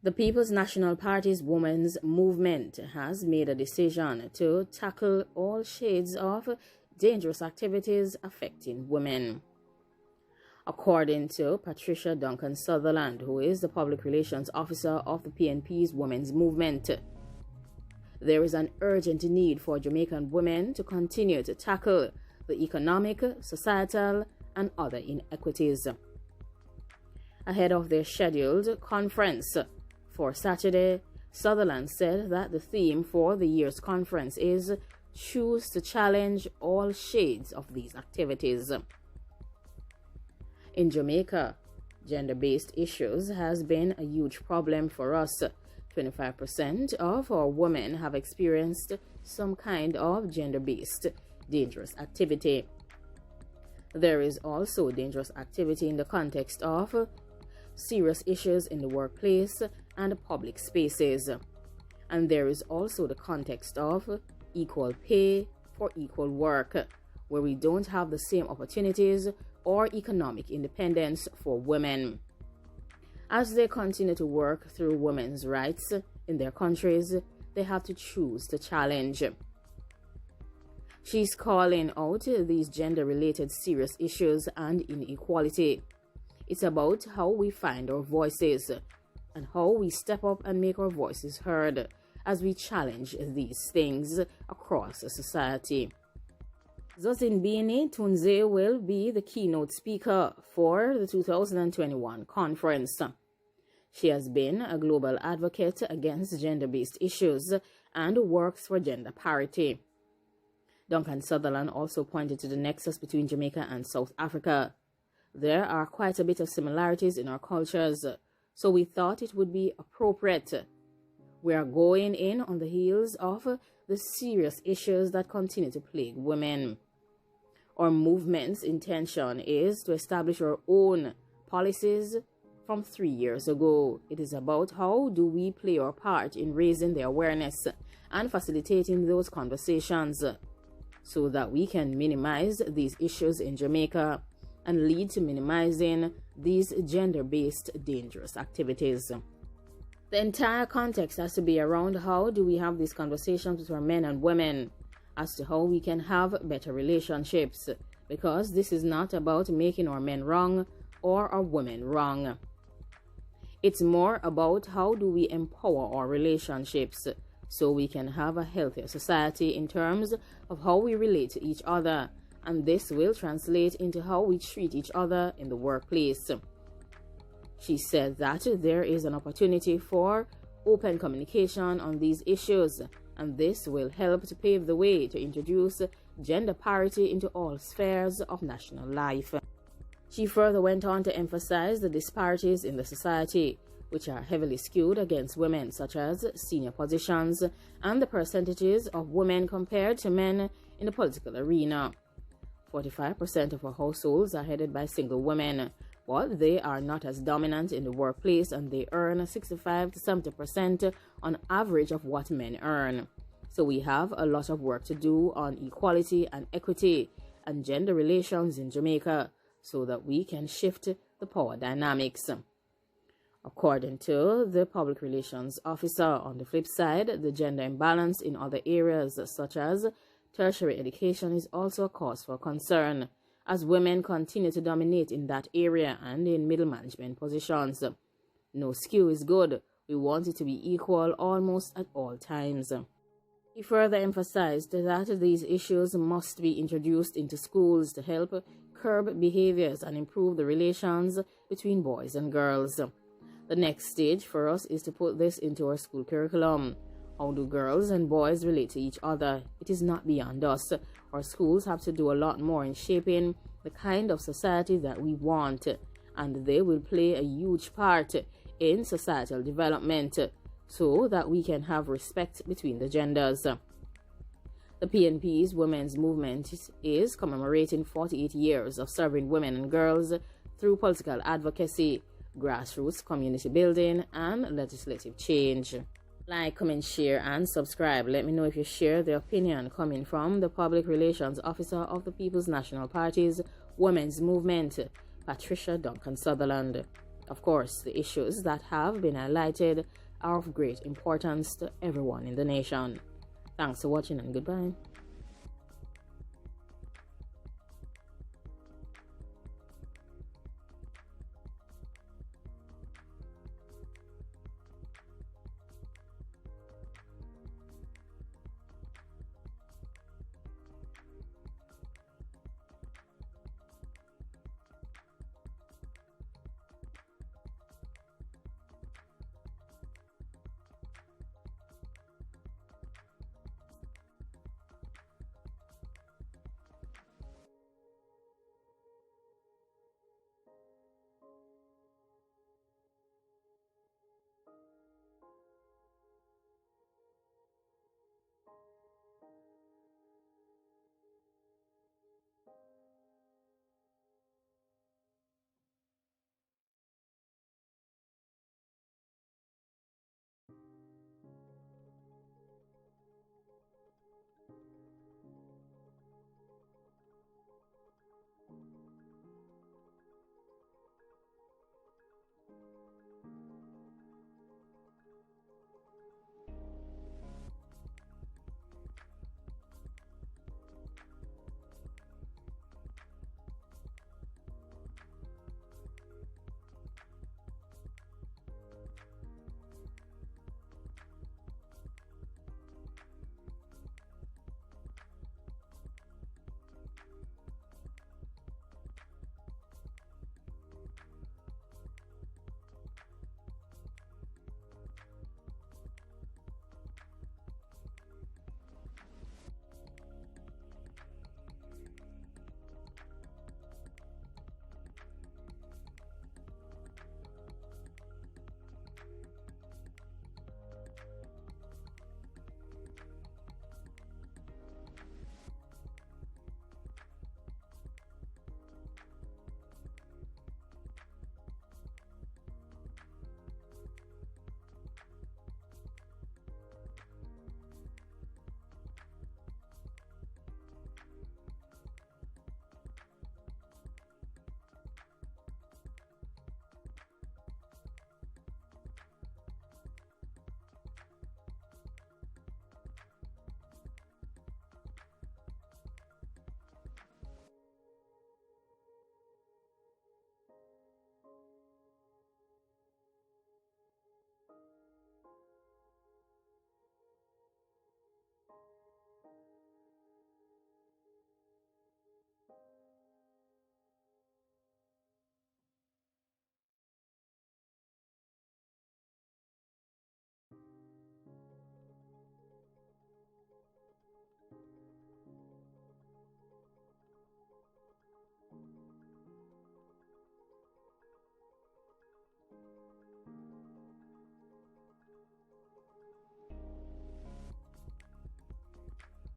The People's National Party's women's movement has made a decision to tackle all shades of dangerous activities affecting women. According to Patricia Duncan Sutherland, who is the Public Relations Officer of the PNP's women's movement, there is an urgent need for Jamaican women to continue to tackle the economic, societal, and other inequities. Ahead of their scheduled conference for Saturday, Sutherland said that the theme for the year's conference is "Choose to Challenge All Shades of These Activities." In Jamaica, gender-based issues has been a huge problem for us. 25% of our women have experienced some kind of gender-based dangerous activity. There is also dangerous activity in the context of serious issues in the workplace and public spaces. And there is also the context of equal pay for equal work, where we don't have the same opportunities or economic independence for women. As they continue to work through women's rights in their countries, they have to choose to challenge. She's calling out these gender-related serious issues and inequality. It's about how we find our voices and how we step up and make our voices heard as we challenge these things across society. Zozinbini Tunze will be the keynote speaker for the 2021 conference. She has been a global advocate against gender-based issues and works for gender parity. Duncan Sutherland also pointed to the nexus between Jamaica and South Africa. There are quite a bit of similarities in our cultures, so we thought it would be appropriate. We are going in on the heels of the serious issues that continue to plague women. Our movement's intention is to establish our own policies from 3 years ago. It is about how do we play our part in raising the awareness and facilitating those conversations so that we can minimize these issues in Jamaica and lead to minimizing these gender-based dangerous activities. The entire context has to be around how do we have these conversations with our men and women as to how we can have better relationships, because this is not about making our men wrong or our women wrong. It's more about how do we empower our relationships so we can have a healthier society in terms of how we relate to each other, and this will translate into how we treat each other in the workplace. She said that there is an opportunity for open communication on these issues, and this will help to pave the way to introduce gender parity into all spheres of national life. She further went on to emphasize the disparities in the society, which are heavily skewed against women, such as senior positions and the percentages of women compared to men in the political arena. 45% of our households are headed by single women, but they are not as dominant in the workplace, and they earn 65 to 70% on average of what men earn. So we have a lot of work to do on equality and equity and gender relations in Jamaica so that we can shift the power dynamics. According to the Public Relations Officer, on the flip side, the gender imbalance in other areas such as tertiary education is also a cause for concern, as women continue to dominate in that area and in middle management positions. No skew is good. We want it to be equal almost at all times. He further emphasized that these issues must be introduced into schools to help curb behaviors and improve the relations between boys and girls. The next stage for us is to put this into our school curriculum. How do girls and boys relate to each other? It is not beyond us. Our schools have to do a lot more in shaping the kind of society that we want, and they will play a huge part in societal development so that we can have respect between the genders. The PNP's women's movement is commemorating 48 years of serving women and girls through political advocacy, grassroots community building, and legislative change. Like, comment, share, and subscribe. Let me know if you share the opinion coming from the Public Relations Officer of the People's National Party's women's movement, Patricia Duncan Sutherland. Of course, the issues that have been highlighted are of great importance to everyone in the nation. Thanks for watching and goodbye.